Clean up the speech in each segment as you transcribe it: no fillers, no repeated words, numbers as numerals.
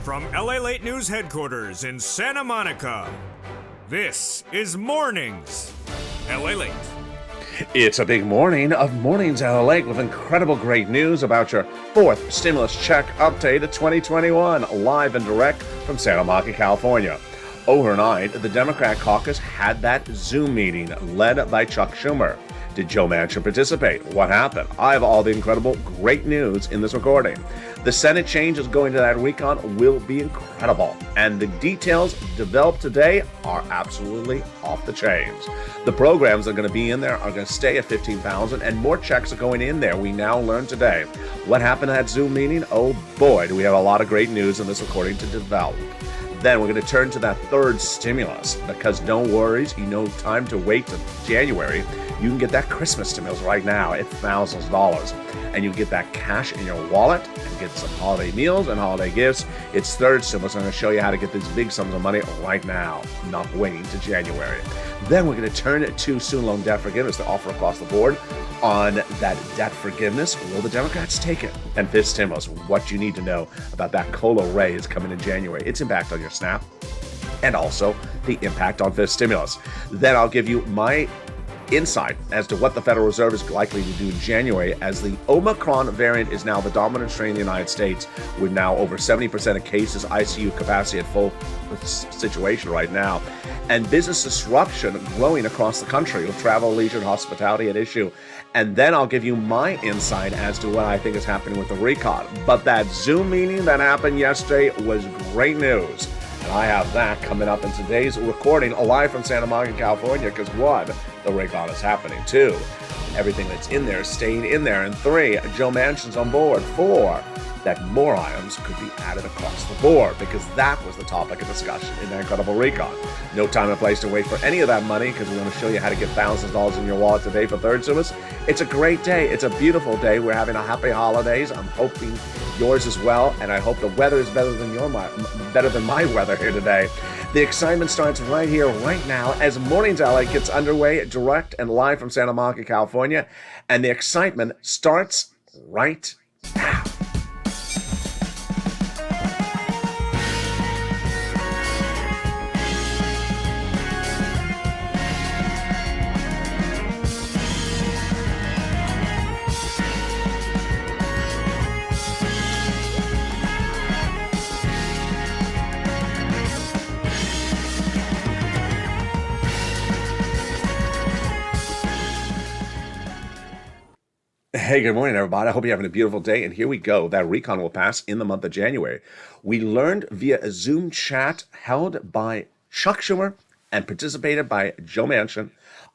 From LALATE News headquarters in Santa Monica, this is Mornings LALATE. It's a big morning of Mornings LALATE with incredible great news about your fourth stimulus check update of 2021, live and direct from Santa Monica, California. Overnight, the Democrat caucus had that Zoom meeting led by Chuck Schumer. Did Joe Manchin participate? What happened? I have all the incredible great news in this recording. The Senate changes going to that recon will be incredible, and the details developed today are absolutely off the chains. The programs that are going to be in there are going to stay at $15,000, and more checks are going in there. We now learn today. What happened at that Zoom meeting? Oh boy, do we have a lot of great news in this recording to develop. Then we're going to turn to that third stimulus, because no worries, no time to wait to January. You can get that Christmas stimulus right now at thousands of dollars, and you get that cash in your wallet and get some holiday meals and holiday gifts. It's third stimulus. I'm going to show you how to get these big sums of money right now, not waiting to January. Then we're going to turn to student loan debt forgiveness, the offer across the board on that debt forgiveness. Will the Democrats take it? And fifth stimulus, what you need to know about that COLA raise coming in January, its impact on your SNAP, and also the impact on fifth stimulus. Then I'll give you my insight as to what the Federal Reserve is likely to do in January, as the Omicron variant is now the dominant strain in the United States, with now over 70% of cases, ICU capacity at full situation right now, and business disruption growing across the country with travel, leisure, and hospitality at issue. And then I'll give you my insight as to what I think is happening with the recon. But that Zoom meeting that happened yesterday was great news. And I have that coming up in today's recording, live from Santa Monica, California, because one, the recon is happening. Two, everything that's in there is staying in there. And three, Joe Manchin's on board. Four, that more items could be added across the board, because that was the topic of discussion in that incredible recon. No time and place to wait for any of that money, because we're going to show you how to get thousands of dollars in your wallet today for third stimulus. It's a great day. It's a beautiful day. We're having a happy holidays. I'm hoping yours as well, and I hope the weather is better than my weather here today. The excitement starts right here, right now, as Mornings LA gets underway, direct and live from Santa Monica, California, and the excitement starts right now. Hey, good morning, everybody. I hope you're having a beautiful day. And here we go. That recon will pass in the month of January. We learned via a Zoom chat held by Chuck Schumer and participated by Joe Manchin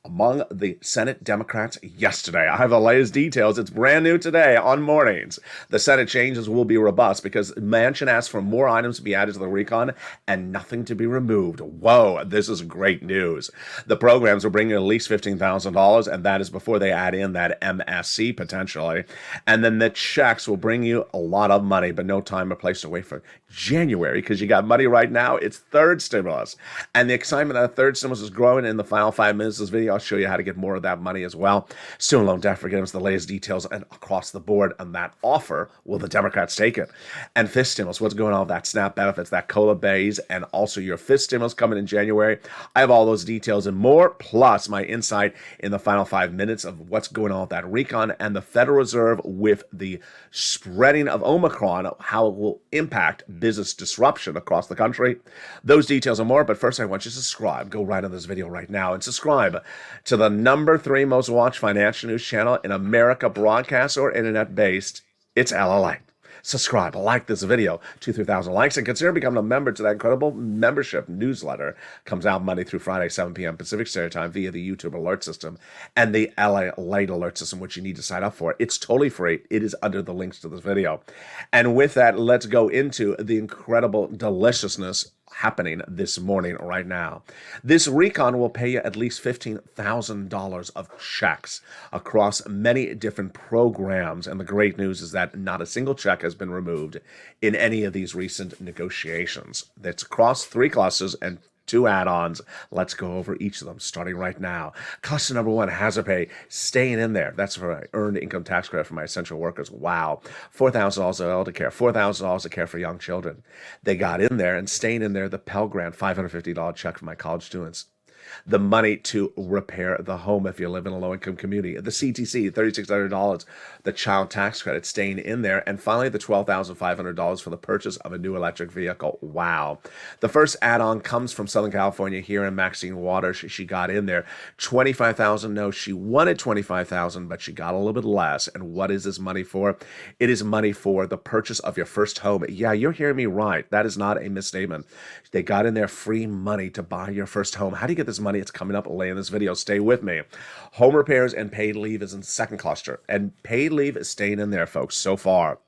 among the Senate Democrats yesterday. I have the latest details. It's brand new today on Mornings. The Senate changes will be robust because Manchin asked for more items to be added to the recon and nothing to be removed. Whoa, this is great news. The programs will bring in at least $15,000, and that is before they add in that MSC potentially. And then the checks will bring you a lot of money, but no time or place to wait for January, because you got money right now. It's third stimulus. And the excitement of the third stimulus is growing. In the final 5 minutes of this video, I'll show you how to get more of that money as well. Student loan debt forgiveness, the latest details and across the board on that offer. Will the Democrats take it? And fifth stimulus, what's going on with that SNAP benefits, that COLA base, and also your fifth stimulus coming in January. I have all those details and more, plus my insight in the final 5 minutes of what's going on with that recon and the Federal Reserve with the spreading of Omicron, how it will impact business disruption across the country. Those details and more, but first I want you to subscribe. Go right on this video right now and subscribe to the number 3 most watched financial news channel in America, broadcast or internet-based. It's LALATE. Subscribe, like this video, 2,000-3,000 likes, and consider becoming a member to that incredible membership newsletter. Comes out Monday through Friday, 7 p.m. Pacific Standard Time via the YouTube alert system and the LALATE alert system, which you need to sign up for. It's totally free. It is under the links to this video. And with that, let's go into the incredible deliciousness happening this morning right now. This recon will pay you at least $15,000 of checks across many different programs. And the great news is that not a single check has been removed in any of these recent negotiations. That's across 3 clusters and 2 add-ons. Let's go over each of them, starting right now. Cluster number 1, hazard pay, staying in there. That's for an earned income tax credit for my essential workers. Wow. $4,000 of elder care, $4,000 of care for young children. They got in there and staying in there, the Pell Grant, $550 check for my college students. The money to repair the home if you live in a low-income community. The CTC, $3,600, the child tax credit staying in there. And finally, the $12,500 for the purchase of a new electric vehicle. Wow. The first add-on comes from Southern California here in Maxine Waters. She got in there. $25,000. No, she wanted $25,000, but she got a little bit less. And what is this money for? It is money for the purchase of your first home. Yeah, you're hearing me right. That is not a misstatement. They got in there free money to buy your first home. How do you get this money? It's coming up later in this video. Stay with me. Home repairs and paid leave is in the second cluster, and paid leave is staying in there, folks, so far.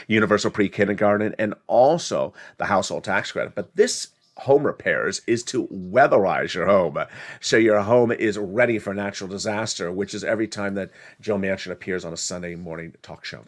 Universal pre-kindergarten and also the household tax credit. But this home repairs is to weatherize your home, so your home is ready for natural disaster, which is every time that Joe Manchin appears on a Sunday morning talk show.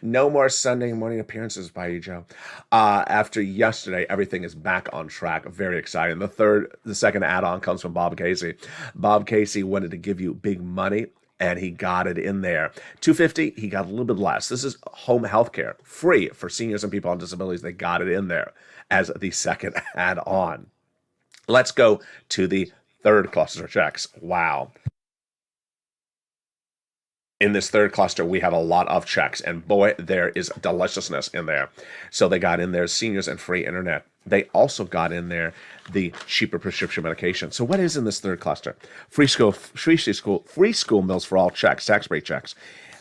No more Sunday morning appearances by you, Joe. After yesterday, everything is back on track. Very exciting. The second add-on comes from Bob Casey. Bob Casey wanted to give you big money, and he got it in there. $250, he got a little bit less. This is home health care, free for seniors and people on disabilities. They got it in there as the second add-on. Let's go to the third cluster checks. Wow. In this third cluster, we have a lot of checks, and boy, there is deliciousness in there. So they got in there seniors and free internet. They also got in there the cheaper prescription medication. So what is in this third cluster? Free school meals for all checks, tax-free checks.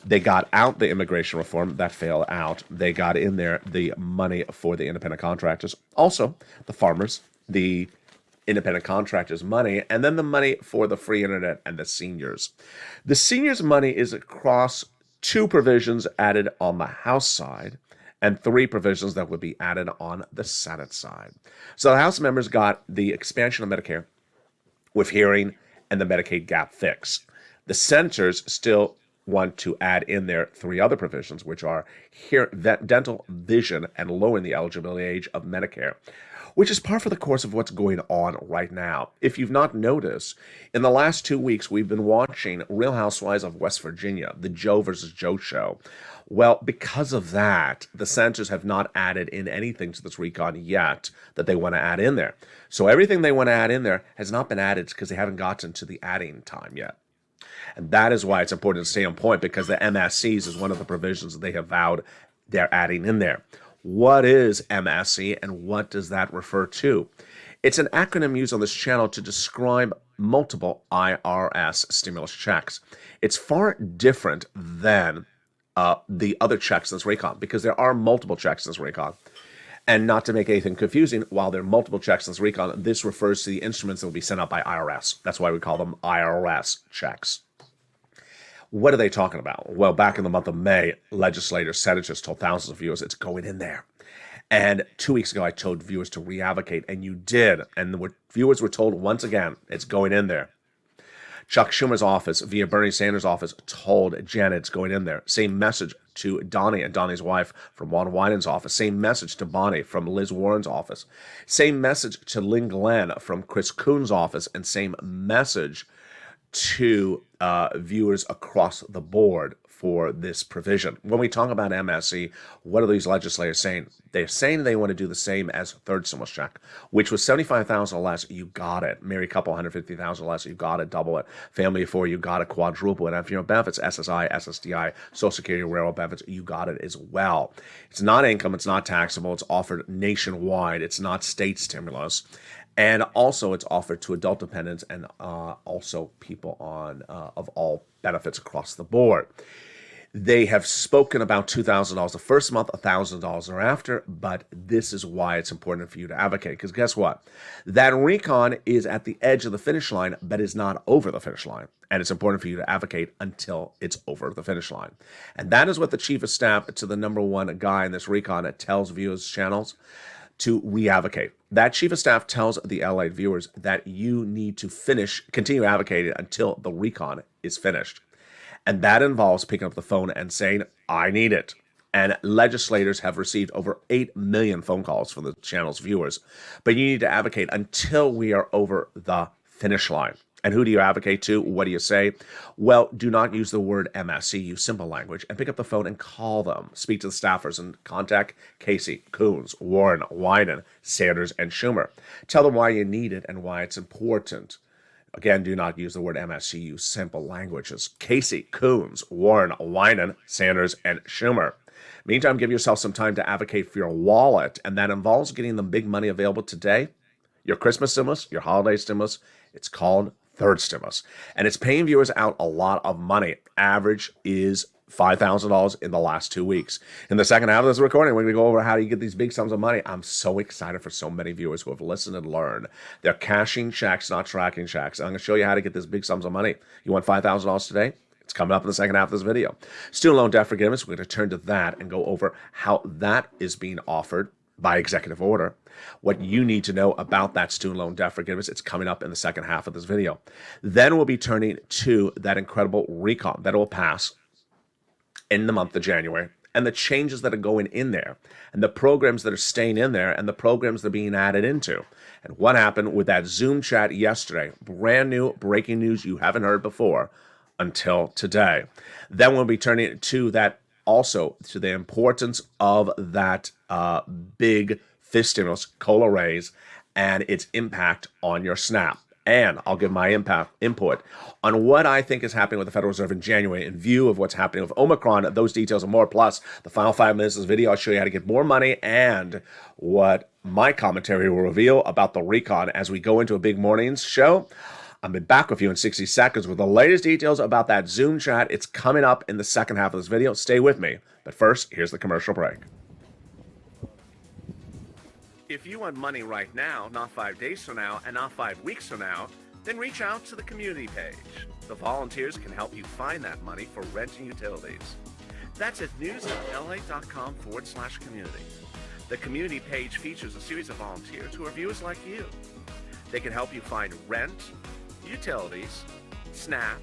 They got out the immigration reform. That failed out. They got in there the money for the independent contractors. Also, the farmers, the independent contractors' money, and then the money for the free internet and the seniors. The seniors' money is across 2 provisions added on the House side and 3 provisions that would be added on the Senate side. So the House members got the expansion of Medicare with hearing and the Medicaid gap fix. The senators still want to add in there 3 other provisions, which are dental, vision, and lowering the eligibility age of Medicare, which is par for the course of what's going on right now. If you've not noticed, in the last 2 weeks, we've been watching Real Housewives of West Virginia, the Joe versus Joe show. Well, because of that, the senators have not added in anything to this recon yet that they want to add in there. So everything they want to add in there has not been added because they haven't gotten to the adding time yet. And that is why it's important to stay on point, because the MSCs is one of the provisions that they have vowed they're adding in there. What is MSC and what does that refer to? It's an acronym used on this channel to describe multiple IRS stimulus checks. It's far different than the other checks in this recon, because there are multiple checks in this recon. And not to make anything confusing, while there are multiple checks in this recon, this refers to the instruments that will be sent out by IRS. That's why we call them IRS checks. What are they talking about? Well, back in the month of May, legislators, senators told thousands of viewers it's going in there. And 2 weeks ago, I told viewers to re-advocate, and you did. And the viewers were told once again, it's going in there. Chuck Schumer's office, via Bernie Sanders' office, told Janet it's going in there. Same message to Donnie and Donnie's wife from Wanda Wyden's office. Same message to Bonnie from Liz Warren's office. Same message to Lynn Glenn from Chris Coon's office. And same message to viewers across the board for this provision. When we talk about MSC, what are these legislators saying? They're saying they want to do the same as third stimulus check, which was $75,000 or less, you got it. Married couple, $150,000 or less, you got it, double it. Family of 4, you got it, quadruple it. And if you know benefits, SSI, SSDI, Social Security, railroad benefits, you got it as well. It's not income, it's not taxable, it's offered nationwide, it's not state stimulus. And also, it's offered to adult dependents and also people on of all benefits across the board. They have spoken about $2,000 the first month, $1,000 thereafter, but this is why it's important for you to advocate. Because guess what? That recon is at the edge of the finish line, but is not over the finish line. And it's important for you to advocate until it's over the finish line. And that is what the chief of staff to the number one guy in this recon tells viewers channels to re-advocate. That chief of staff tells the LA viewers that you need to continue advocating until the recon is finished. And that involves picking up the phone and saying, I need it. And legislators have received over 8 million phone calls from the channel's viewers. But you need to advocate until we are over the finish line. And who do you advocate to? What do you say? Well, do not use the word MSC, use simple language, and pick up the phone and call them. Speak to the staffers and contact Casey, Coons, Warren, Wyden, Sanders, and Schumer. Tell them why you need it and why it's important. Again, do not use the word MSC, use simple languages. Casey, Coons, Warren, Wyden, Sanders, and Schumer. Meantime, give yourself some time to advocate for your wallet, and that involves getting the big money available today. Your Christmas stimulus, your holiday stimulus, it's called third stimulus, and it's paying viewers out a lot of money. Average is $5,000 in the last 2 weeks. In the second half of this recording, we're going to go over how do you get these big sums of money. I'm so excited for so many viewers who have listened and learned. They're cashing checks, not tracking checks. I'm going to show you how to get this big sums of money. You want $5,000 today? It's coming up in the second half of this video. Student loan debt forgiveness, we're going to turn to that and go over how that is being offered by executive order. What you need to know about that student loan debt forgiveness, it's coming up in the second half of this video. Then we'll be turning to that incredible recon that will pass in the month of January, and the changes that are going in there, and the programs that are staying in there, and the programs that are being added into. And what happened with that Zoom chat yesterday, brand new breaking news you haven't heard before until today. Then we'll be turning to that also to the importance of that big fifth stimulus, COLA raise, and its impact on your SNAP. And I'll give my input on what I think is happening with the Federal Reserve in January in view of what's happening with Omicron. Those details and more. Plus, the final 5 minutes of this video, I'll show you how to get more money and what my commentary will reveal about the recon as we go into a big morning's show. I'll be back with you in 60 seconds with the latest details about that Zoom chat. It's coming up in the second half of this video. Stay with me. But first, here's the commercial break. If you want money right now, not 5 days from now, and not 5 weeks from now, then reach out to the community page. The volunteers can help you find that money for rent and utilities. That's at news.lalate.com/community. The community page features a series of volunteers who are viewers like you. They can help you find rent, utilities, SNAP,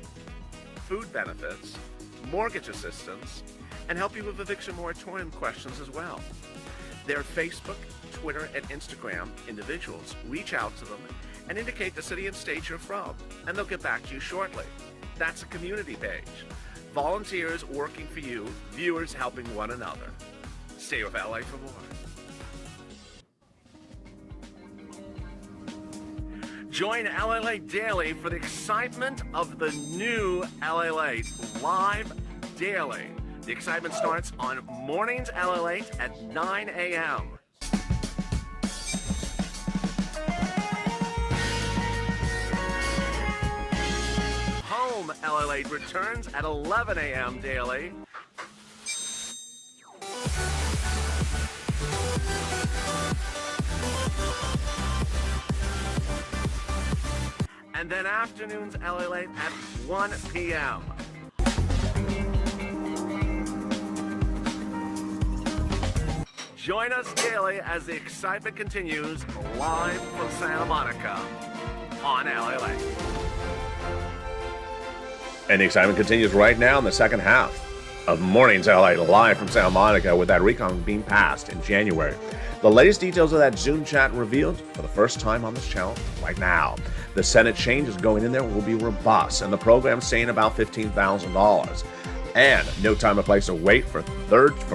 food benefits, mortgage assistance, and help you with eviction moratorium questions as well. Their Facebook, Twitter, and Instagram individuals reach out to them and indicate the city and state you're from, and they'll get back to you shortly. That's a community page. Volunteers working for you, viewers helping one another. Stay with LA for more. Join LALATE Daily for the excitement of the new LALATE live daily. The excitement starts on Mornings LALATE at 9 a.m. Home LALATE returns at 11 a.m. daily. And then afternoons LALATE at 1 p.m. Join us daily as the excitement continues live from Santa Monica on LALATE. And the excitement continues right now in the second half of Mornings LALATE live from Santa Monica with that recon being passed in January. The latest details of that Zoom chat revealed for the first time on this channel right now. The Senate changes going in there will be robust, and the program's saying about $15,000. And no time or place to wait for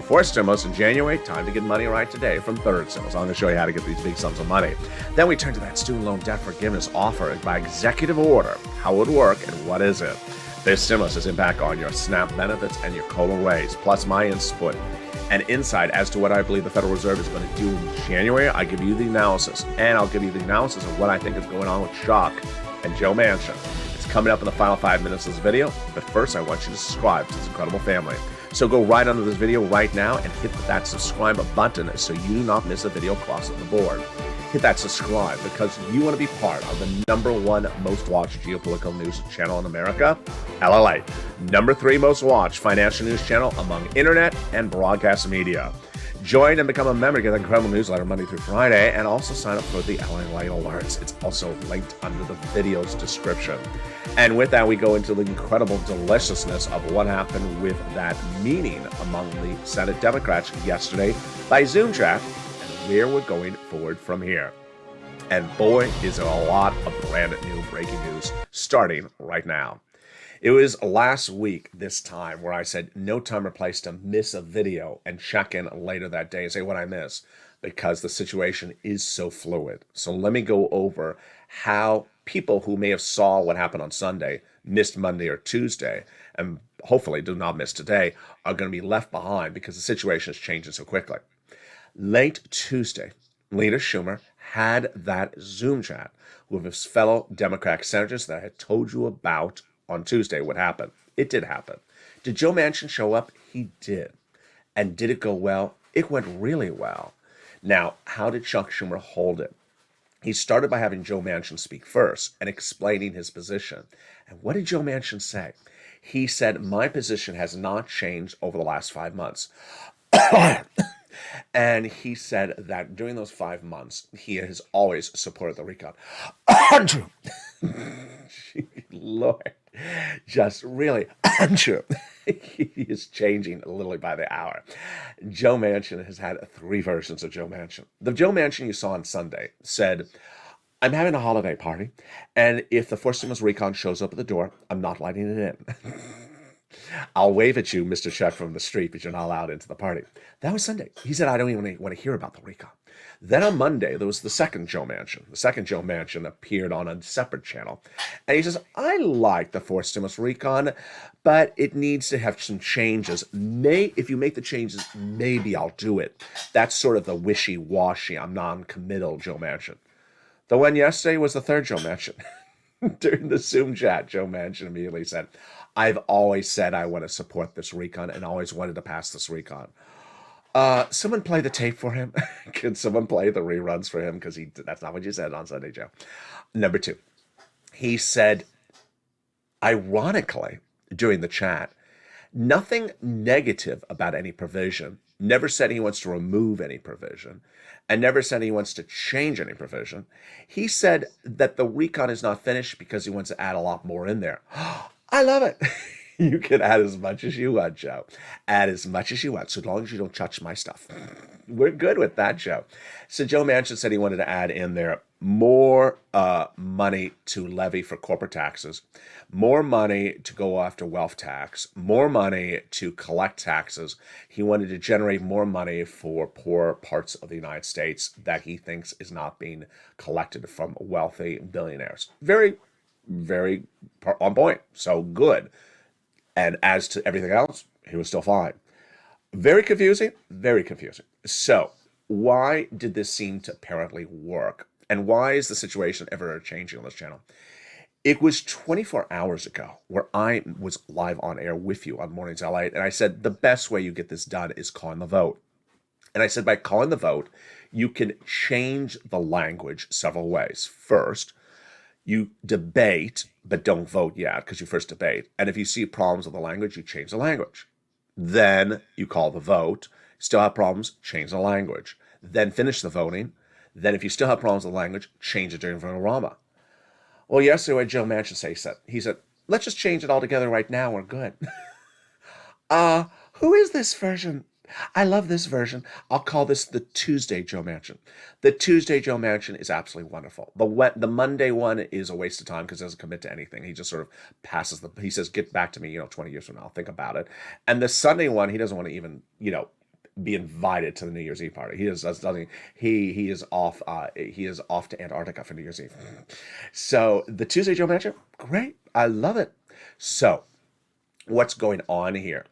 fourth stimulus in January. Time to get money right today from third stimulus. I'm going to show you how to get these big sums of money. Then we turn to that student loan debt forgiveness offer by executive order. How it would work and what is it? This stimulus has impact on your SNAP benefits and your COLA raise, plus my input and insight as to what I believe the Federal Reserve is going to do in January. I give you the analysis, and I'll give you the analysis of what I think is going on with Shock and Joe Manchin. It's coming up in the final 5 minutes of this video, but first I want you to subscribe to this incredible family. So go right under this video right now and hit that subscribe button so you do not miss a video crossing the board. Hit that subscribe because you want to be part of the #1 most watched geopolitical news channel in America, LALATE. #3 most watched financial news channel among internet and broadcast media. Join and become a member, get an incredible newsletter Monday through Friday, and also sign up for the LALATE alerts. It's also linked under the video's description. And with that, we go into the incredible deliciousness of what happened with that meeting among the Senate Democrats yesterday by Zoom chat, and where we're going forward from here. And boy, is there a lot of brand new breaking news starting right now. It was last week this time where I said no time or place to miss a video and check in later that day and say what I miss, because the situation is so fluid. So let me go over how people who may have saw what happened on Sunday, missed Monday or Tuesday, and hopefully do not miss today, are going to be left behind because the situation is changing so quickly. Late Tuesday, Leader Schumer had that Zoom chat with his fellow Democratic senators that I had told you about on Tuesday what happened. It did happen. Did Joe Manchin show up? He did. And did it go well? It went really well. Now, how did Chuck Schumer hold it? He started by having Joe Manchin speak first and explaining his position. And what did Joe Manchin say? He said, my position has not changed over the last 5 months. And he said that during those 5 months, he has always supported the recon. Untrue. Lord, just really untrue. He is changing literally by the hour. Joe Manchin has had 3 versions of Joe Manchin. The Joe Manchin you saw on Sunday said, I'm having a holiday party, and if the fourth stimulus recon shows up at the door, I'm not letting it in. I'll wave at you, Mr. Chuck, from the street, but you're not allowed into the party. That was Sunday. He said, I don't even want to hear about the recon. Then on Monday, there was the second Joe Manchin. The second Joe Manchin appeared on a separate channel. And he says, I like the fourth stimulus recon, but it needs to have some changes. If you make the changes, maybe I'll do it. That's sort of the wishy-washy, I'm non-committal Joe Manchin. The one yesterday was the third Joe Manchin. During the Zoom chat, Joe Manchin immediately said, I've always said I want to support this recon and always wanted to pass this recon. Someone play the tape for him. Can someone play the reruns for him? Because that's not what you said on Sunday, Joe. Number 2, he said, ironically, during the chat, nothing negative about any provision, never said he wants to remove any provision, and never said he wants to change any provision. He said that the recon is not finished because he wants to add a lot more in there. I love it. You can add as much as you want, Joe. Add as much as you want, so long as you don't touch my stuff. We're good with that, Joe. So Joe Manchin said he wanted to add in there more money to levy for corporate taxes, more money to go after wealth tax, more money to collect taxes. He wanted to generate more money for poor parts of the United States that he thinks is not being collected from wealthy billionaires. Very, very on point. So good. And as to everything else, he was still fine. Very confusing, very confusing. So why did this seem to apparently work? And why is the situation ever changing on this channel? It was 24 hours ago where I was live on air with you on Mornings LALATE, and I said the best way you get this done is calling the vote. And I said by calling the vote, you can change the language several ways. First, you debate, but don't vote yet because you first debate. And if you see problems with the language, you change the language. Then you call the vote. Still have problems, change the language. Then finish the voting. Then if you still have problems with the language, change it during Vonorama. Well, yesterday what Joe Manchin he said, let's just change it all together right now. We're good. Who is this version? I love this version. I'll call this the Tuesday Joe Manchin. The Tuesday Joe Manchin is absolutely wonderful. The Monday one is a waste of time because it doesn't commit to anything. He just sort of passes he says, get back to me, 20 years from now. I'll think about it. And the Sunday one, he doesn't want to even, be invited to the New Year's Eve party. He is off to Antarctica for New Year's Eve. So the Tuesday Joe Manchin, great. I love it. So what's going on here?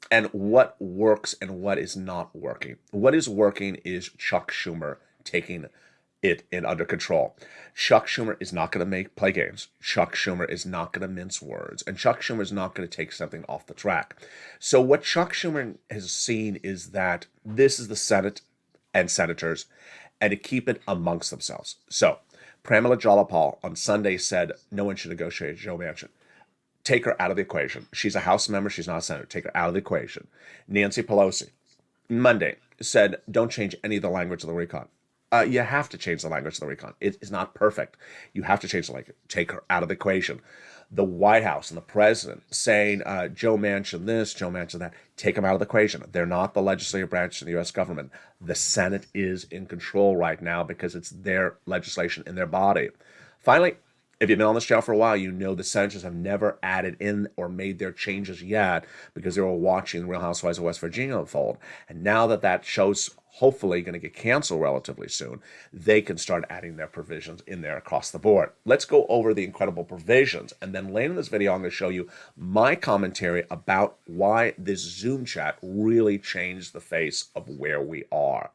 And what works and what is not working. What is working is Chuck Schumer taking it under control. Chuck Schumer is not going to play games. Chuck Schumer is not going to mince words. And Chuck Schumer is not going to take something off the track. So what Chuck Schumer has seen is that this is the Senate and senators, and to keep it amongst themselves. So Pramila Jayapal on Sunday said no one should negotiate with Joe Manchin. Take her out of the equation. She's a House member. She's not a senator. Take her out of the equation. Nancy Pelosi Monday said, don't change any of the language of the recon. You have to change the language of the recon. It is not perfect. You have to change the language. Take her out of the equation. The White House and the president saying Joe Manchin this, Joe Manchin that, take them out of the equation. They're not the legislative branch of the U.S. government. The Senate is in control right now because it's their legislation in their body. Finally, if you've been on this channel for a while, you know the senators have never added in or made their changes yet because they were watching Real Housewives of West Virginia unfold. And now that that show's hopefully going to get canceled relatively soon, they can start adding their provisions in there across the board. Let's go over the incredible provisions. And then later in this video, I'm going to show you my commentary about why this Zoom chat really changed the face of where we are.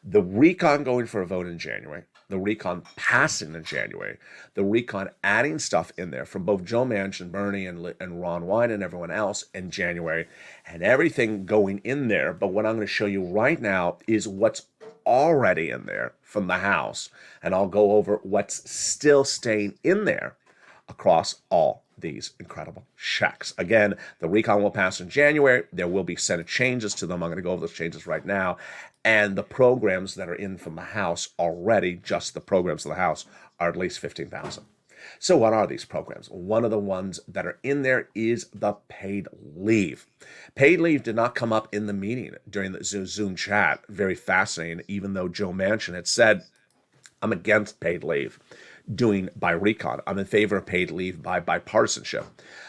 The recon going for a vote in January, the recon passing in January, the recon adding stuff in there from both Joe Manchin, Bernie, and Ron Wyden and everyone else in January, and everything going in there. But what I'm going to show you right now is what's already in there from the House, and I'll go over what's still staying in there across all these incredible checks. Again, the recon will pass in January. There will be Senate changes to them. I'm going to go over those changes right now. And the programs that are in from the House already, just the programs of the House, are at least 15,000. So what are these programs? One of the ones that are in there is the paid leave. Paid leave did not come up in the meeting during the Zoom chat. Very fascinating, even though Joe Manchin had said, I'm against paid leave doing by recon. I'm in favor of paid leave by bipartisanship.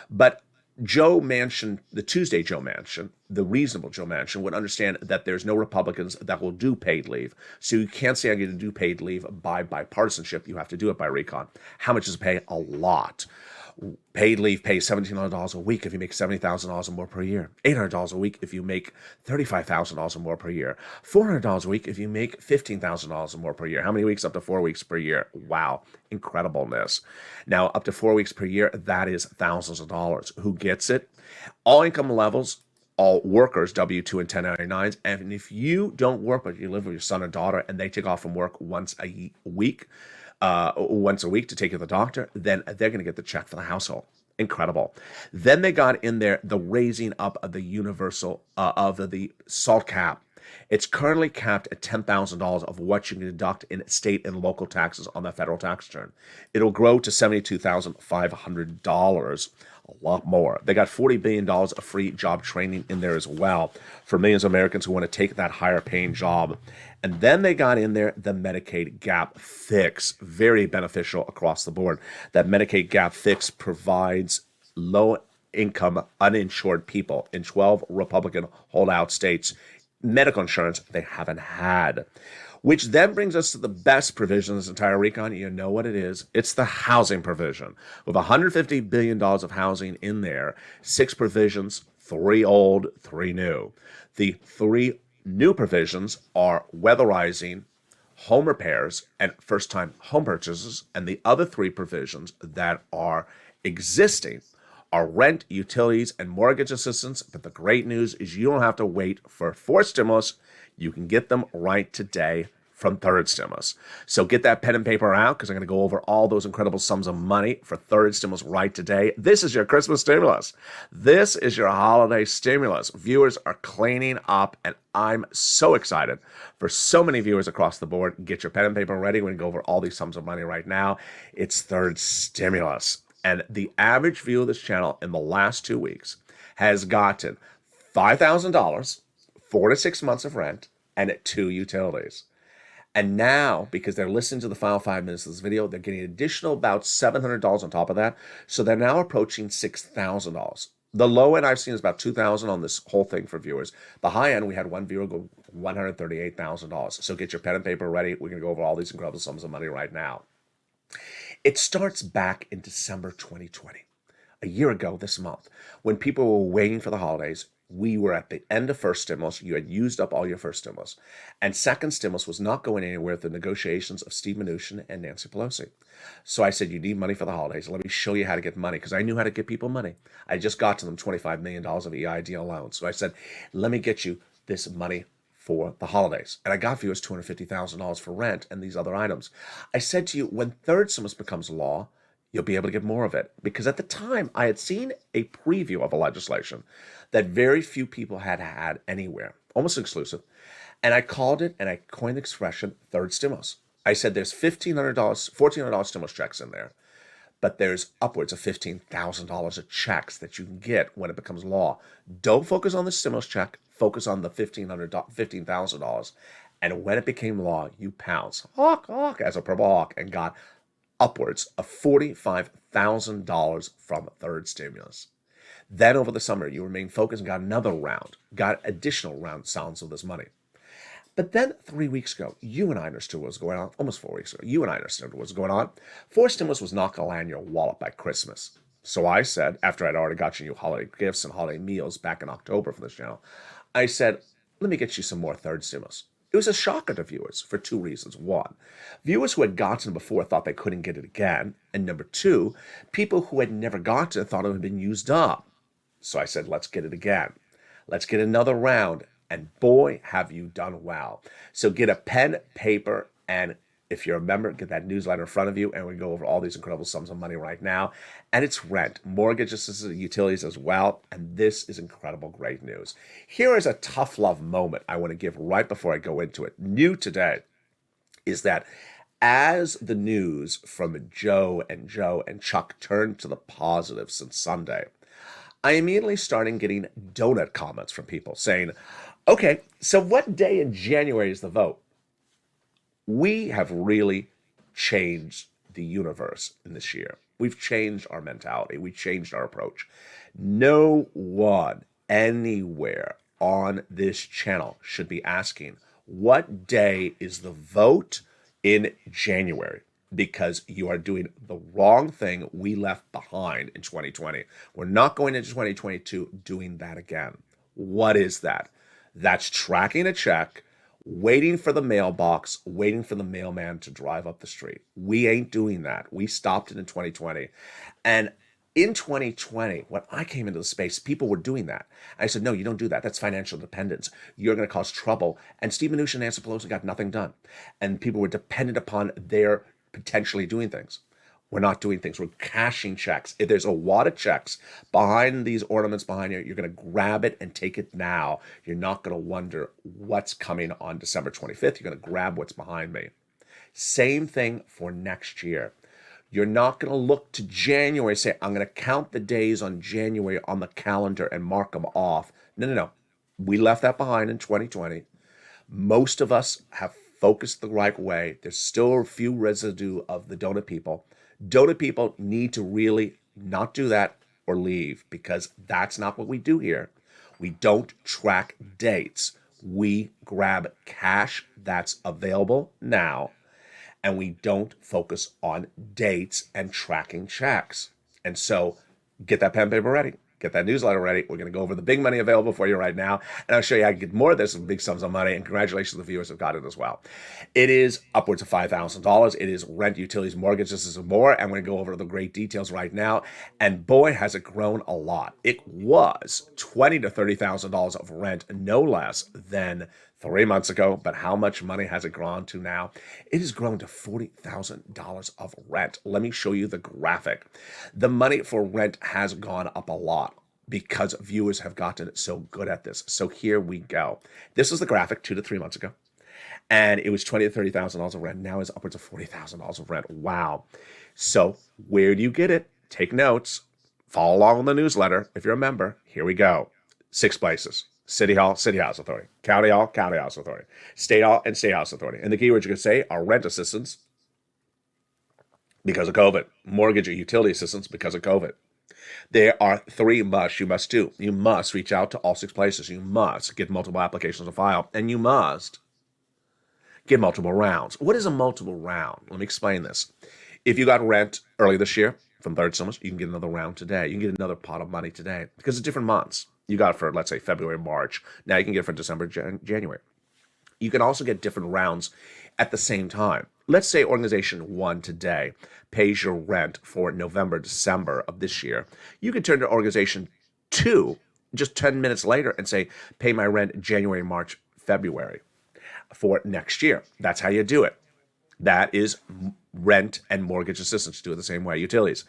But Joe Manchin, the Tuesday Joe Manchin, the reasonable Joe Manchin, would understand that there's no Republicans that will do paid leave. So you can't say I'm going to do paid leave by bipartisanship. You have to do it by recon. How much does it pay? A lot. Paid leave pays $1,700 a week if you make $70,000 or more per year. $800 a week if you make $35,000 or more per year. $400 a week if you make $15,000 or more per year. How many weeks? Up to 4 weeks per year. Wow, incredibleness. Now, up to 4 weeks per year, that is thousands of dollars. Who gets it? All income levels, all workers, W-2 and 1099s. And if you don't work, but you live with your son or daughter and they take off from work once a week to take you to the doctor, then they're going to get the check for the household. Incredible. Then they got in there the raising up of the universal, of the SALT cap. It's currently capped at $10,000 of what you can deduct in state and local taxes on the federal tax return. It'll grow to $72,500. A lot more. They got $40 billion of free job training in there as well for millions of Americans who want to take that higher paying job. And then they got in there the Medicaid gap fix. Very beneficial across the board. That Medicaid gap fix provides low income uninsured people in 12 Republican holdout states medical insurance they haven't had. Which then brings us to the best provision in this entire recon. You know what it is. It's the housing provision. With $150 billion of housing in there, 6 provisions, 3 old, 3 new. The 3 new provisions are weatherizing, home repairs, and first-time home purchases. And the other 3 provisions that are existing are rent, utilities, and mortgage assistance. But the great news is you don't have to wait for 4th stimulus. You can get them right today from 3rd stimulus. So get that pen and paper out because I'm going to go over all those incredible sums of money for 3rd stimulus right today. This is your Christmas stimulus. This is your holiday stimulus. Viewers are cleaning up, and I'm so excited for so many viewers across the board. Get your pen and paper ready. We're going to go over all these sums of money right now. It's 3rd stimulus. And the average view of this channel in the last 2 weeks has gotten $5,000, 4 to 6 months of rent, and 2 utilities. And now, because they're listening to the final 5 minutes of this video, they're getting an additional about $700 on top of that. So they're now approaching $6,000. The low end I've seen is about $2,000 on this whole thing for viewers. The high end, we had one viewer go $138,000. So get your pen and paper ready. We're going to go over all these incredible sums of money right now. It starts back in December 2020, a year ago this month, when people were waiting for the holidays. We were at the end of 1st stimulus. You had used up all your 1st stimulus. And 2nd stimulus was not going anywhere with the negotiations of Steve Mnuchin and Nancy Pelosi. So I said, you need money for the holidays. Let me show you how to get money, because I knew how to get people money. I just got to them $25 million of EID alone. So I said, let me get you this money for the holidays. And I got viewers $250,000 for rent and these other items. I said to you, when 3rd stimulus becomes law, you'll be able to get more of it. Because at the time, I had seen a preview of a legislation that very few people had had anywhere, almost exclusive. And I called it, and I coined the expression third stimulus. I said there's $1,500, $1,400 stimulus checks in there, but there's upwards of $15,000 of checks that you can get when it becomes law. Don't focus on the stimulus check, focus on the $15,000. And when it became law, you pounced, hawk, hawk, as a purple hawk, and got upwards of $45,000 from third stimulus. Then over the summer, you remained focused and got another round, got additional round sounds of this money. But then 3 weeks ago, you and I understood what was going on. Almost 4 weeks ago, you and I understood what was going on. Fourth stimulus was not going to land in your wallet by Christmas. So I said, after I'd already gotten you holiday gifts and holiday meals back in October for this channel, I said, let me get you some more third stimulus. It was a shocker to viewers for two reasons. One, viewers who had gotten it before thought they couldn't get it again. And number two, people who had never gotten it thought it had been used up. So I said, let's get it again. Let's get another round. And boy, have you done well. So get a pen, paper, and if you're a member, get that newsletter in front of you, and we go over all these incredible sums of money right now. And it's rent, mortgages, utilities as well. And this is incredible, great news. Here is a tough love moment I want to give right before I go into it. New today is that as the news from Joe and Chuck turned to the positive since Sunday, I immediately started getting donut comments from people saying, okay, so what day in January is the vote? We have really changed the universe in this year. We've changed our mentality. We've changed our approach. No one anywhere on this channel should be asking, what day is the vote in January? Because you are doing the wrong thing we left behind in 2020. We're not going into 2022 doing that again. What is that? That's tracking a check, waiting for the mailbox, waiting for the mailman to drive up the street. We ain't doing that. We stopped it in 2020. And in 2020, when I came into the space, people were doing that. I said, no, you don't do that. That's financial dependence. You're going to cause trouble. And Steve Mnuchin and Nancy Pelosi got nothing done. And people were dependent upon their potentially doing things. We're not doing things. We're cashing checks. If there's a wad of checks behind these ornaments behind you, you're going to grab it and take it now. You're not going to wonder what's coming on December 25th. You're going to grab what's behind me. Same thing for next year. You're not going to look to January and say, I'm going to count the days on January on the calendar and mark them off. No. We left that behind in 2020. Most of us have focused the right way. There's still a few residue of the donut people. Donut people need to really not do that or leave, because that's not what we do here. We don't track dates. We grab cash that's available now, and we don't focus on dates and tracking checks. And so get that pen and paper ready. Get that newsletter ready. We're going to go over the big money available for you right now, and I'll show you how to get more of this with big sums of money, and congratulations to the viewers who've got it as well. It is upwards of $5,000. It is rent, utilities, mortgages, and more, and we're going to go over the great details right now, and boy, has it grown a lot. It was $20,000 to $30,000 of rent, no less than 3 months ago, but how much money has it grown to now? It has grown to $40,000 of rent. Let me show you the graphic. The money for rent has gone up a lot because viewers have gotten so good at this. So here we go. This is the graphic 2 to 3 months ago, and it was $20,000 to $30,000 of rent. Now it's upwards of $40,000 of rent. Wow. So where do you get it? Take notes. Follow along with the newsletter. If you're a member, here we go. 6 places. City Hall, City House Authority. County Hall, County House Authority. State Hall, and State House Authority. And the keywords you can say are rent assistance because of COVID. Mortgage or utility assistance because of COVID. There are 3 musts you must do. You must reach out to all 6 places. You must get multiple applications to file. And you must get multiple rounds. What is a multiple round? Let me explain this. If you got rent early this year from third stimulus, you can get another round today. You can get another pot of money today because it's different months. You got it for, let's say, February, March. Now you can get it for December, January. You can also get different rounds at the same time. Let's say Organization 1 today pays your rent for November, December of this year. You can turn to Organization 2 just 10 minutes later and say, pay my rent January, March, February for next year. That's how you do it. That is rent and mortgage assistance. Do it the same way. Utilities,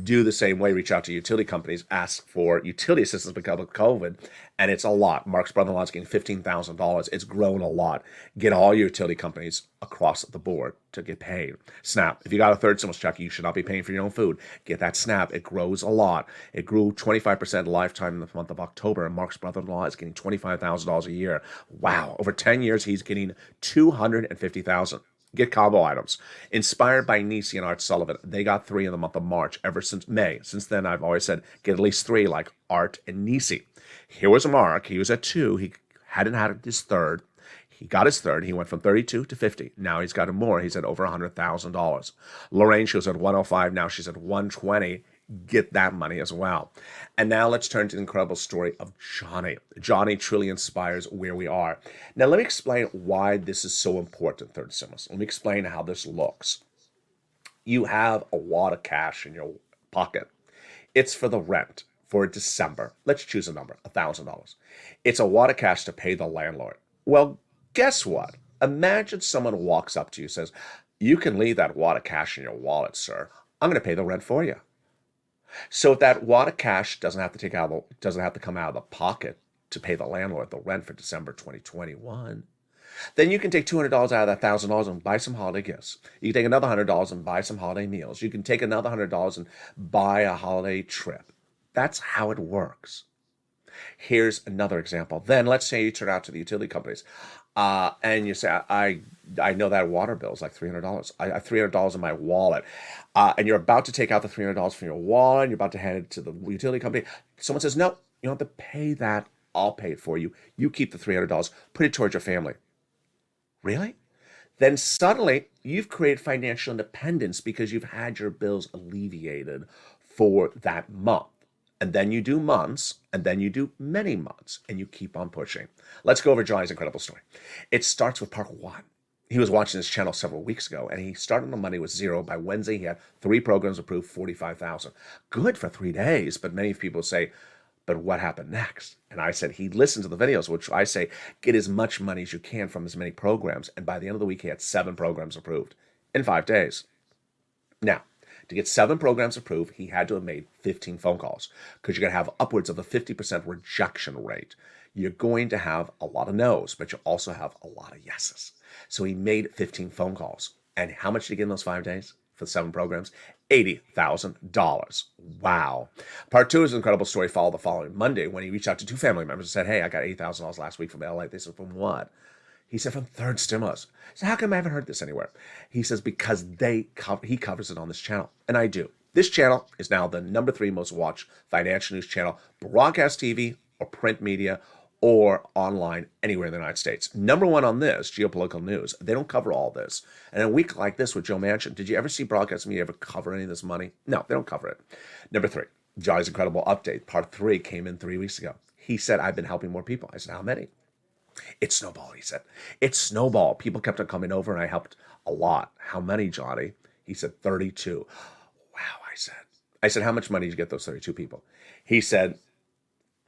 do the same way. Reach out to utility companies, ask for utility assistance because of COVID, and it's a lot. Mark's brother-in-law is getting $15,000. It's grown a lot. Get all your utility companies across the board to get paid. SNAP. If you got a third stimulus check, you should not be paying for your own food. Get that SNAP. It grows a lot. It grew 25% lifetime in the month of October, and Mark's brother-in-law is getting $25,000 a year. Wow. Over 10 years, he's getting $250,000. Get combo items. Inspired by Nisi and Art Sullivan. They got 3 in the month of March, ever since May. Since then, I've always said, get at least 3 like Art and Nisi. Here was Mark. He was at 2. He hadn't had his third. He got his third. He went from 32 to 50. Now he's got more. He's at over $100,000. Lorraine, she was at 105. Now she's at 120. Get that money as well. And now let's turn to the incredible story of Johnny. Johnny truly inspires where we are. Now let me explain why this is so important, third stimulus. Let me explain how this looks. You have a lot of cash in your pocket. It's for the rent for December. Let's choose a number, $1,000. It's a lot of cash to pay the landlord. Well, guess what? Imagine someone walks up to you and says, you can leave that wad of cash in your wallet, sir. I'm going to pay the rent for you. So if that wad of cash doesn't have to come out of the pocket to pay the landlord the rent for December 2021, then you can take $200 out of that $1,000 and buy some holiday gifts. You can take another $100 and buy some holiday meals. You can take another $100 and buy a holiday trip. That's how it works. Here's another example. Then let's say you turn out to the utility companies and you say, I know that water bill is like $300. I have $300 in my wallet. And you're about to take out the $300 from your wallet. And you're about to hand it to the utility company. Someone says, no, you don't have to pay that. I'll pay it for you. You keep the $300. Put it towards your family. Really? Then suddenly you've created financial independence because you've had your bills alleviated for that month. And then you do months, and then you do many months, and you keep on pushing. Let's go over Johnny's incredible story. It starts with part 1. He was watching this channel several weeks ago, and he started on Monday with 0. By Wednesday, he had 3 programs approved, 45,000. Good for 3 days, but many people say, but what happened next? And I said, he listened to the videos, which I say, get as much money as you can from as many programs. And by the end of the week, he had 7 programs approved in 5 days. Now, to get 7 programs approved, he had to have made 15 phone calls because you're going to have upwards of a 50% rejection rate. You're going to have a lot of no's, but you also have a lot of yeses. So he made 15 phone calls. And how much did he get in those 5 days for the 7 programs? $80,000. Wow. Part 2 is an incredible story. Followed the following Monday when he reached out to 2 family members and said, hey, I got $80,000 last week from LALATE. They said, from what? He said, from third stimulus. So how come I haven't heard this anywhere? He says, because he covers it on this channel. And I do. This channel is now the number 3 most watched financial news channel, broadcast TV or print media or online anywhere in the United States. Number 1 on this, geopolitical news. They don't cover all this. And in a week like this with Joe Manchin, did you ever see broadcast media ever cover any of this money? No, they don't cover it. Number 3, Johnny's incredible update. Part 3 came in 3 weeks ago. He said, I've been helping more people. I said, how many? It snowballed, he said. It snowballed. People kept on coming over, and I helped a lot. How many, Johnny? He said, 32. Wow, I said. I said, how much money did you get those 32 people? He said,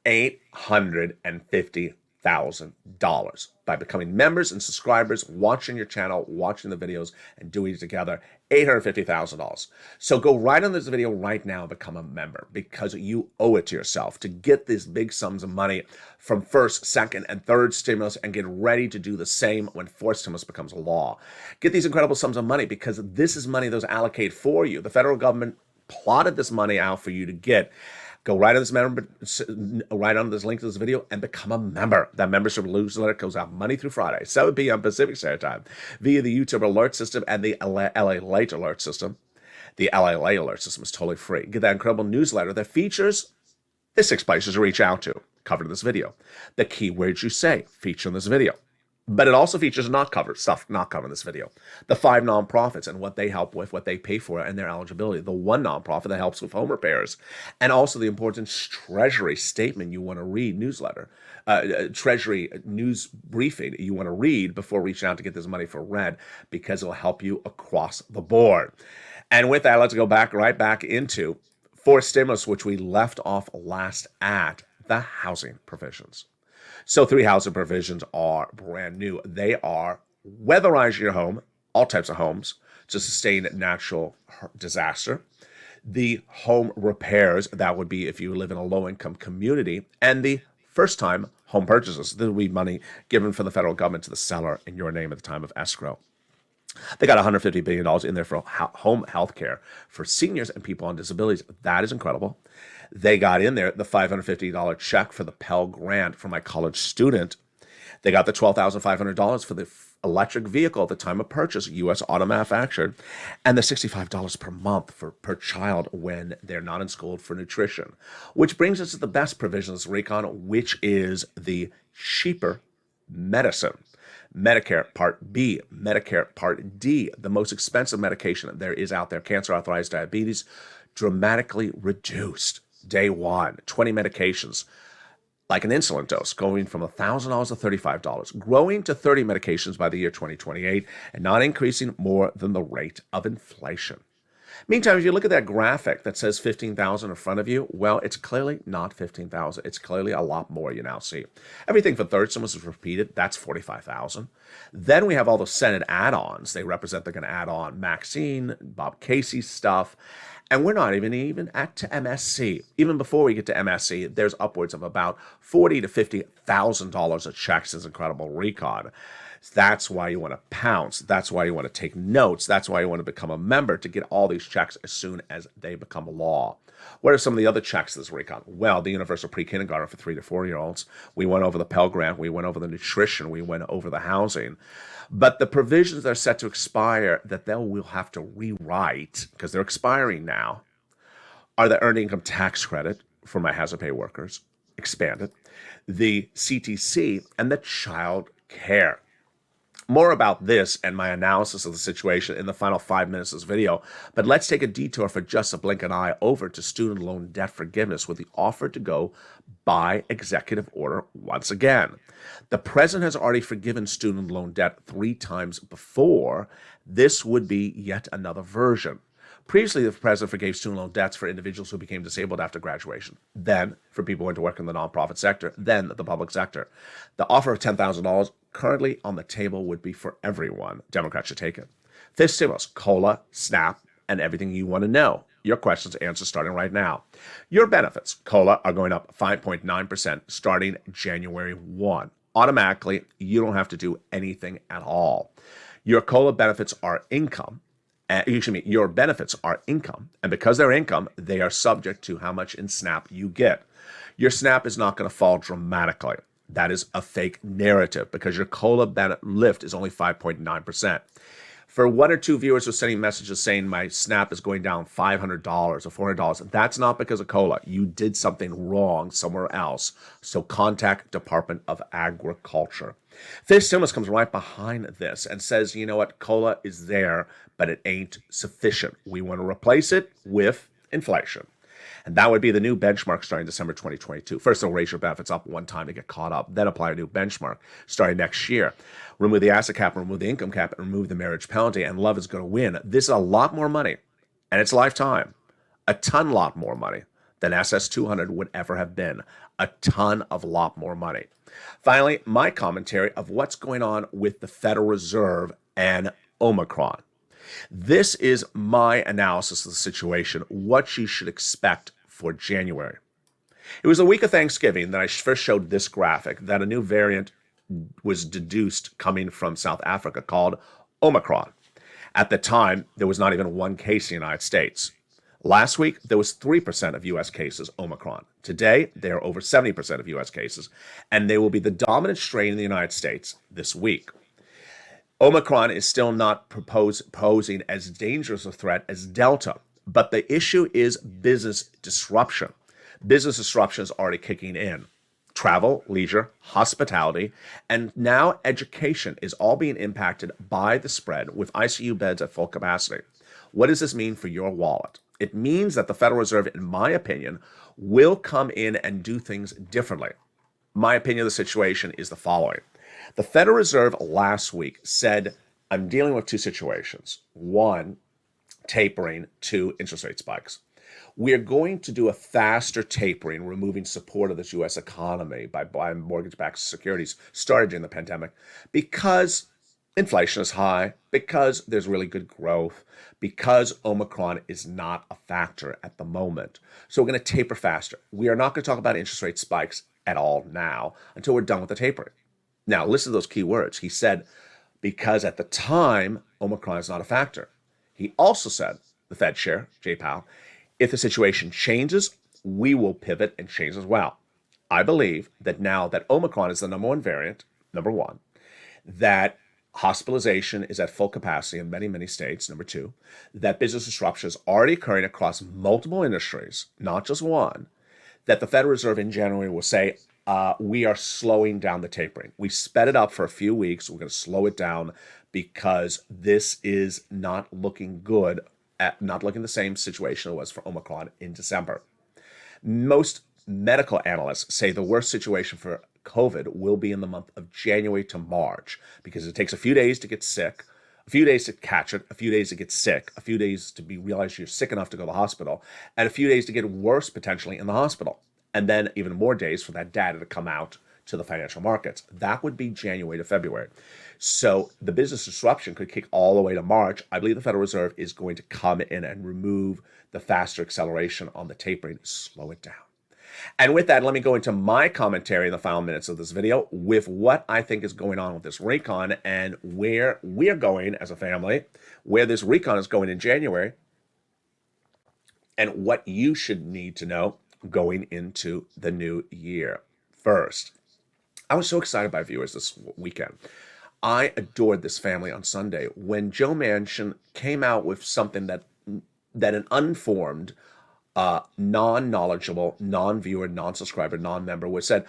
$850,000 by becoming members and subscribers, watching your channel, watching the videos, and doing it together. $850,000. So go right on this video right now and become a member because you owe it to yourself to get these big sums of money from first, second, and third stimulus and get ready to do the same when fourth stimulus becomes law. Get these incredible sums of money because this is money that was allocated for you. The federal government plotted this money out for you to get. Go right on this link to this video and become a member. That membership newsletter goes out Monday through Friday, 7 p.m. Pacific Standard Time, via the YouTube alert system and the LALATE alert system. The LALATE alert system is totally free. Get that incredible newsletter that features the 6 places to reach out to, covered in this video. The keywords you say, feature in this video. But it also features stuff not covered in this video. The 5 nonprofits and what they help with, what they pay for, and their eligibility. The 1 nonprofit that helps with home repairs. And also the important Treasury statement you want to read, newsletter. Treasury news briefing you want to read before reaching out to get this money for rent because it'll help you across the board. And with that, let's go right back into 4th stimulus, which we left off last at, the housing provisions. So 3 housing provisions are brand new. They are weatherize your home, all types of homes to sustain natural disaster, the home repairs, that would be if you live in a low-income community, and the first-time home purchases. There will be money given from the federal government to the seller in your name at the time of escrow. They got $150 billion in there for home health care for seniors and people on disabilities. That is incredible. They got in there the $550 check for the Pell Grant for my college student. They got the $12,500 for the electric vehicle at the time of purchase, U.S. auto manufactured, and the $65 per month per child when they're not in school for nutrition. Which brings us to the best provisions, Recon, which is the cheaper medicine. Medicare Part B, Medicare Part D, the most expensive medication there is out there, cancer, arthritis, diabetes, dramatically reduced. Day one, 20 medications, like an insulin dose, going from $1,000 to $35, growing to 30 medications by the year 2028, and not increasing more than the rate of inflation. Meantime, if you look at that graphic that says 15,000 in front of you, well, it's clearly not 15,000. It's clearly a lot more you now see. Everything for third stimulus is repeated. That's 45,000. Then we have all the Senate add-ons. They represent they're going to add on Maxine, Bob Casey's stuff. And we're not even at to MSC. Even before we get to MSC, there's upwards of about $40,000 to $50,000 of checks. Is incredible recon. That's why you want to pounce. That's why you want to take notes. That's why you want to become a member to get all these checks as soon as they become law. What are some of the other checks this recon? Well, the universal pre-kindergarten for 3 to 4-year-olds. We went over the Pell Grant. We went over the nutrition. We went over the housing. But the provisions that are set to expire that they will have to rewrite, because they're expiring now, are the earned income tax credit for my hazard pay workers, expanded, the CTC, and the child care. More about this and my analysis of the situation in the final 5 minutes of this video, but let's take a detour for just a blink of an eye over to student loan debt forgiveness with the offer to go by executive order once again. The president has already forgiven student loan debt 3 times before. This would be yet another version. Previously, the president forgave student loan debts for individuals who became disabled after graduation, then for people who went to work in the nonprofit sector, then the public sector. The offer of $10,000 currently on the table would be for everyone. Democrats should take it. Fifth stimulus, COLA, SNAP, and everything you want to know. Your questions and answers starting right now. Your benefits, COLA, are going up 5.9% starting January 1. Automatically, you don't have to do anything at all. Your COLA benefits are income. Your benefits are income, and because they're income, they are subject to how much in SNAP you get. Your SNAP is not going to fall dramatically. That is a fake narrative because your COLA lift is only 5.9%. For 1 or 2 viewers who are sending messages saying my SNAP is going down $500 or $400, that's not because of COLA. You did something wrong somewhere else, so contact Department of Agriculture. Fifth stimulus comes right behind this and says, you know what, COLA is there, but it ain't sufficient. We want to replace it with inflation. And that would be the new benchmark starting December 2022. First, they'll raise your benefits up one time to get caught up, then apply a new benchmark starting next year. Remove the asset cap, remove the income cap, and remove the marriage penalty, and love is going to win. This is a lot more money, and it's lifetime. A lot more money than SS200 would ever have been. A lot more money. Finally, my commentary of what's going on with the Federal Reserve and Omicron. This is my analysis of the situation, what you should expect for January. It was the week of Thanksgiving that I first showed this graphic that a new variant was deduced coming from South Africa called Omicron. At the time, there was not even 1 case in the United States. Last week, there was 3% of U.S. cases Omicron. Today, there are over 70% of U.S. cases, and they will be the dominant strain in the United States this week. Omicron is still not posing as dangerous a threat as Delta, but the issue is business disruption. Business disruption is already kicking in. Travel, leisure, hospitality, and now education is all being impacted by the spread with ICU beds at full capacity. What does this mean for your wallet? It means that the Federal Reserve, in my opinion, will come in and do things differently. My opinion of the situation is the following. The Federal Reserve last week said, I'm dealing with 2 situations. 1, tapering. 2, interest rate spikes. We are going to do a faster tapering, removing support of this U.S. economy by buying mortgage-backed securities started during the pandemic because Inflation is high because there's really good growth, because Omicron is not a factor at the moment. So we're going to taper faster. We are not going to talk about interest rate spikes at all now until we're done with the tapering. Now, listen to those key words. He said, because at the time, Omicron is not a factor. He also said, the Fed chair, Jay Powell, if the situation changes, we will pivot and change as well. I believe that now that Omicron is the number one variant, number one, that hospitalization is at full capacity in many, many states, number two, that business disruption is already occurring across multiple industries, not just one, that the Federal Reserve in January will say, we are slowing down the tapering. We sped it up for a few weeks. We're going to slow it down because this is not looking good, not looking the same situation it was for Omicron in December. Most medical analysts say the worst situation for COVID will be in the month of January to March because it takes a few days to get sick, a few days to catch it, a few days to get sick, a few days to be realized you're sick enough to go to the hospital, and a few days to get worse potentially in the hospital. And then even more days for that data to come out to the financial markets. That would be January to February. So the business disruption could kick all the way to March. I believe the Federal Reserve is going to come in and remove the faster acceleration on the tapering, slow it down. And with that, let me go into my commentary in the final minutes of this video with what I think is going on with this recon and where we're going as a family, where this recon is going in January, and what you should need to know going into the new year. First, I was so excited by viewers this weekend. I adored this family on Sunday when Joe Manchin came out with something that an unformed, non-knowledgeable, non-viewer, non-subscriber, non-member would said,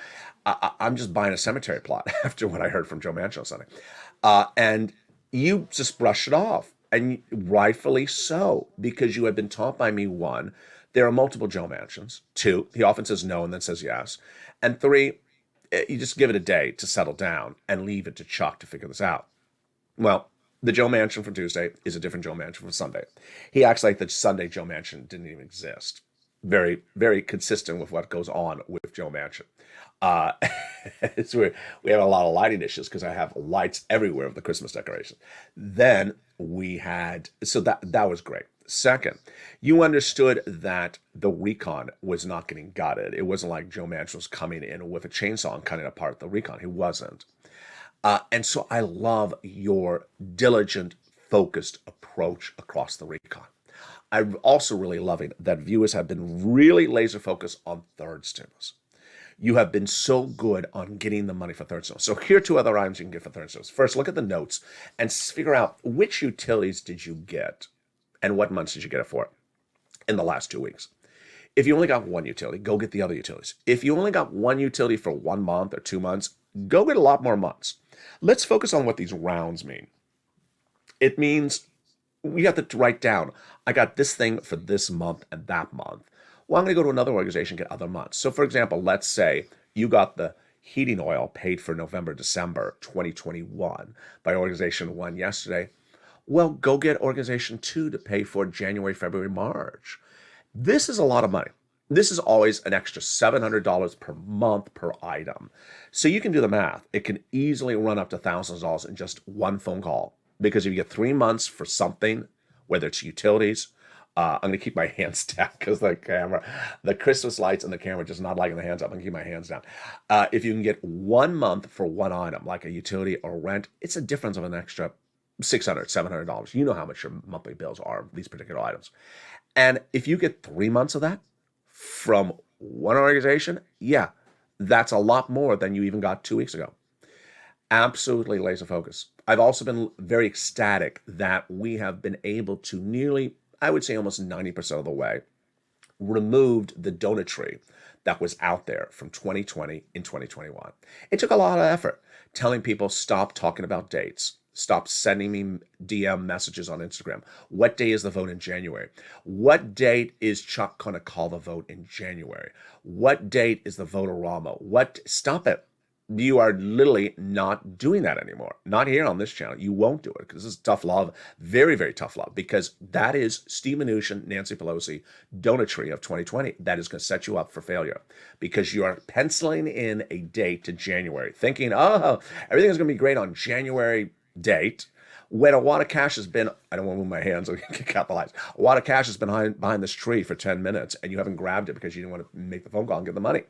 I'm just buying a cemetery plot after what I heard from Joe Manchin on Sunday. And you just brushed it off, and rightfully so, because you have been taught by me, one, there are multiple Joe Manchins. Two, he often says no and then says yes. And three, you just give it a day to settle down and leave it to Chuck to figure this out. Well, the Joe Manchin from Tuesday is a different Joe Manchin from Sunday. He acts like the Sunday Joe Manchin didn't even exist. Very, very consistent with what goes on with Joe Manchin. We have a lot of lighting issues because I have lights everywhere of the Christmas decoration. Then we had, so that was great. Second, you understood that the recon was not getting gutted. It wasn't like Joe Manchin was coming in with a chainsaw and cutting apart the recon. He wasn't. And so I love your diligent, focused approach across the recon. I'm also really loving that viewers have been really laser focused on third stimulus. You have been so good on getting the money for third stimulus. So here are two other items you can get for third stimulus. First, look at the notes and figure out which utilities did you get and what months did you get it for in the last 2 weeks. If you only got one utility, go get the other utilities. If you only got one utility for 1 month or 2 months, go get a lot more months. Let's focus on what these rounds mean. It means we have to write down, I got this thing for this month and that month. Well, I'm going to go to another organization and get other months. So for example, let's say you got the heating oil paid for November, December 2021 by organization 1 yesterday. Well, go get organization 2 to pay for January, February, March. This is a lot of money. This is always an extra $700 per month per item. So you can do the math. It can easily run up to thousands of dollars in just one phone call. Because if you get 3 months for something, whether it's utilities, I'm going to keep my hands down because the Christmas lights and the camera just not liking the hands up. I'm going to keep my hands down. If you can get 1 month for one item, like a utility or rent, it's a difference of an extra $600, $700. You know how much your monthly bills are, these particular items. And if you get 3 months of that from one organization, yeah, that's a lot more than you even got 2 weeks ago. Absolutely laser focus. I've also been very ecstatic that we have been able to nearly, I would say almost 90% of the way, removed the donutry that was out there from 2020 in 2021. It took a lot of effort telling people stop talking about dates. Stop sending me DM messages on Instagram. What day is the vote in January? What date is Chuck going to call the vote in January? What date is the vote-a-rama? Stop it. You are literally not doing that anymore. Not here on this channel. You won't do it because this is tough love. Very, very tough love because that is Steve Mnuchin, Nancy Pelosi, donutry of 2020. That is going to set you up for failure because you are penciling in a date to January, thinking, oh, everything is going to be great on January date, when a wad of cash has been, I don't want to move my hands, I can kick out the lights. A wad of cash has been behind this tree for 10 minutes and you haven't grabbed it because you didn't want to make the phone call and get the money.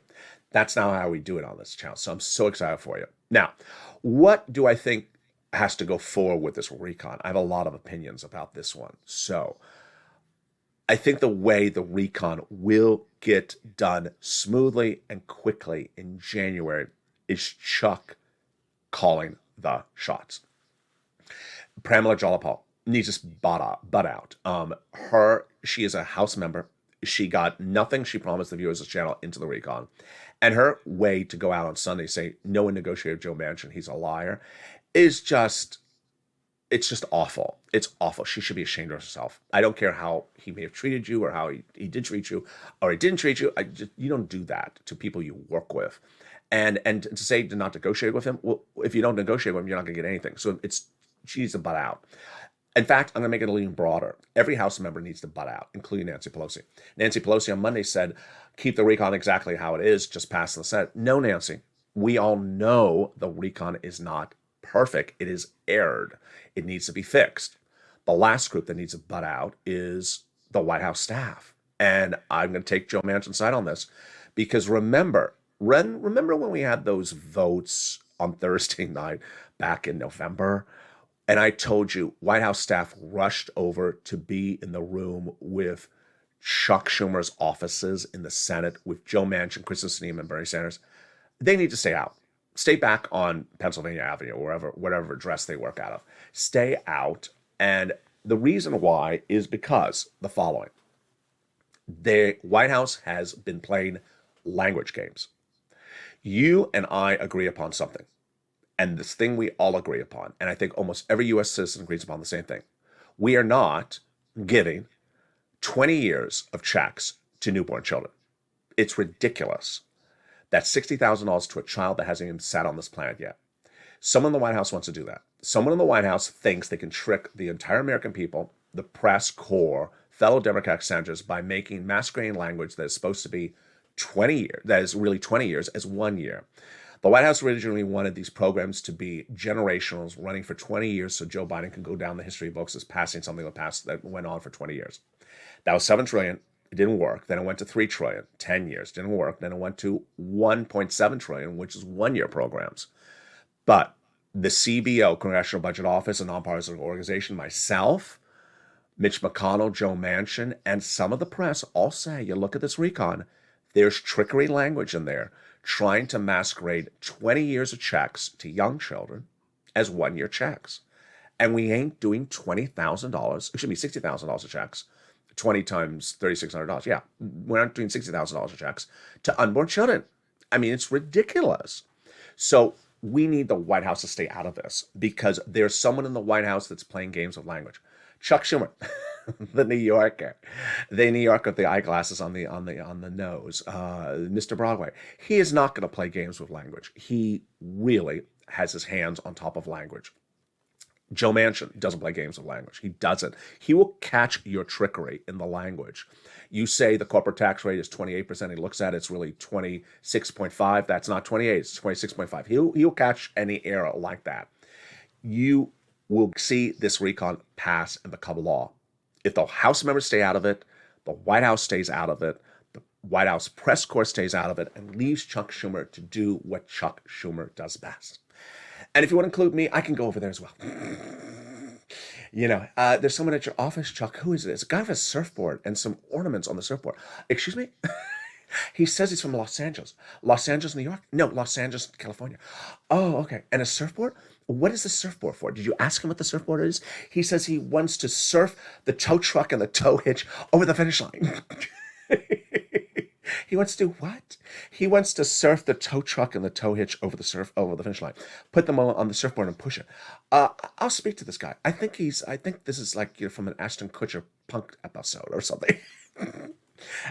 That's now how we do it on this channel. So I'm so excited for you. Now, what do I think has to go forward with this recon? I have a lot of opinions about this one. So I think the way the recon will get done smoothly and quickly in January is Chuck calling the shots. Pramila Jayapal needs to butt out. She is a House member. She got nothing she promised the viewers of the channel into the recon. And her way to go out on Sunday, say, no one negotiated with Joe Manchin, he's a liar, is just, it's just awful. It's awful. She should be ashamed of herself. I don't care how he may have treated you or how he did treat you or he didn't treat you. You don't do that to people you work with. And to say to not negotiate with him, well, if you don't negotiate with him, you're not going to get anything. So she needs to butt out. In fact, I'm going to make it a little broader. Every House member needs to butt out, including Nancy Pelosi. Nancy Pelosi on Monday said, keep the recon exactly how it is, just pass the Senate. No, Nancy, we all know the recon is not perfect. It is erred. It needs to be fixed. The last group that needs to butt out is the White House staff. And I'm going to take Joe Manchin's side on this because remember when we had those votes on Thursday night back in November? And I told you, White House staff rushed over to be in the room with Chuck Schumer's offices in the Senate with Joe Manchin, Kyrsten Sinema, and Bernie Sanders. They need to stay out. Stay back on Pennsylvania Avenue or whatever address they work out of. Stay out. And the reason why is because the following. The White House has been playing language games. You and I agree upon something. And this thing we all agree upon, and I think almost every U.S. citizen agrees upon the same thing. We are not giving 20 years of checks to newborn children. It's ridiculous. That's $60,000 to a child that hasn't even sat on this planet yet. Someone in the White House wants to do that. Someone in the White House thinks they can trick the entire American people, the press corps, fellow Democratic senators by making masquerading language that is supposed to be 20 years, that is really 20 years, as 1 year. The White House originally wanted these programs to be generationals, running for 20 years so Joe Biden can go down the history books as passing something that went on for 20 years. That was $7 trillion. It didn't work. Then it went to $3 trillion, 10 years, didn't work. Then it went to $1.7 trillion, which is 1 year programs. But the CBO, Congressional Budget Office, a nonpartisan organization, myself, Mitch McConnell, Joe Manchin, and some of the press all say, you look at this recon, there's trickery language in there, trying to masquerade 20 years of checks to young children as 1 year checks. And we ain't doing $20,000, it should be $60,000 of checks, 20 times $3,600. Yeah, we're not doing $60,000 of checks to unborn children. I mean, it's ridiculous. So we need the White House to stay out of this because there's someone in the White House that's playing games with language. Chuck Schumer, the New Yorker with the eyeglasses on the nose, Mr. Broadway. He is not going to play games with language. He really has his hands on top of language. Joe Manchin doesn't play games with language. He doesn't. He will catch your trickery in the language. You say the corporate tax rate is 28%. He looks at it, it's really 26.5. That's not 28. It's 26.5. He'll catch any error like that. You will see this recon pass and become law. If the House members stay out of it, the White House stays out of it, the White House press corps stays out of it, and leaves Chuck Schumer to do what Chuck Schumer does best. And if you want to include me, I can go over there as well. You know, there's someone at your office, Chuck. Who is it? It's a guy with a surfboard and some ornaments on the surfboard. Excuse me? He says he's from Los Angeles. Los Angeles, New York? No, Los Angeles, California. Oh, okay. And a surfboard? What is the surfboard for? Did you ask him what the surfboard is? He says he wants to surf the tow truck and the tow hitch over the finish line. He wants to do what? He wants to surf the tow truck and the tow hitch over the finish line. Put them on the surfboard and push it. I'll speak to this guy. I think this is like, you know, from an Ashton Kutcher punk episode or something.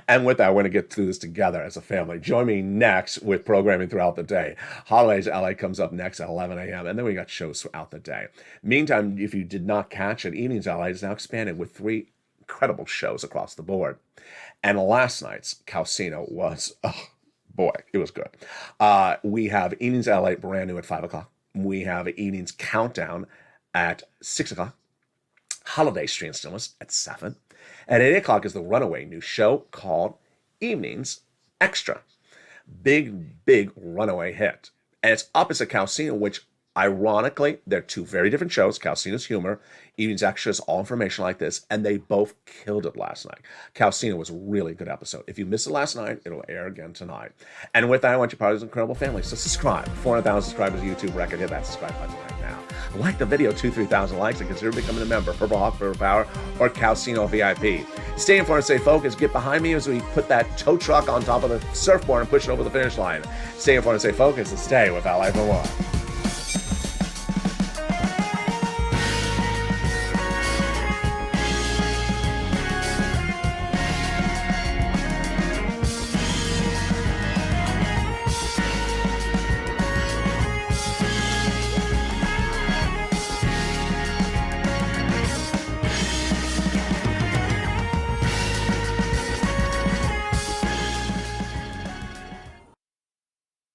And with that, we're going to get through this together as a family. Join me next with programming throughout the day. Holidays LA comes up next at 11 a.m. And then we got shows throughout the day. Meantime, if you did not catch it, Evenings LA is now expanded with 3 incredible shows across the board. And last night's Calcino was, oh boy, it was good. We have Evenings LA brand new at 5 o'clock. We have Evenings Countdown at 6 o'clock. Holiday Stream Stillness at 7. At 8 o'clock is the Runaway new show called Evenings Extra. Big Runaway hit. And it's opposite Calcino, which ironically, they're two very different shows. Calcino's humor, Evenings Extra is all information like this, and they both killed it last night. Calcino was a really good episode. If you missed it last night, it'll air again tonight. And with that, I want you part of this incredible family. So subscribe. 400,000 subscribers YouTube record. Hit that subscribe button right now. Like the video, 2,000-3,000 likes, and consider becoming a member. Purple Hawk, Purple Power, or Calcino VIP. Stay informed and stay focused. Get behind me as we put that tow truck on top of the surfboard and push it over the finish line. Stay informed and stay focused, and stay with LA for more.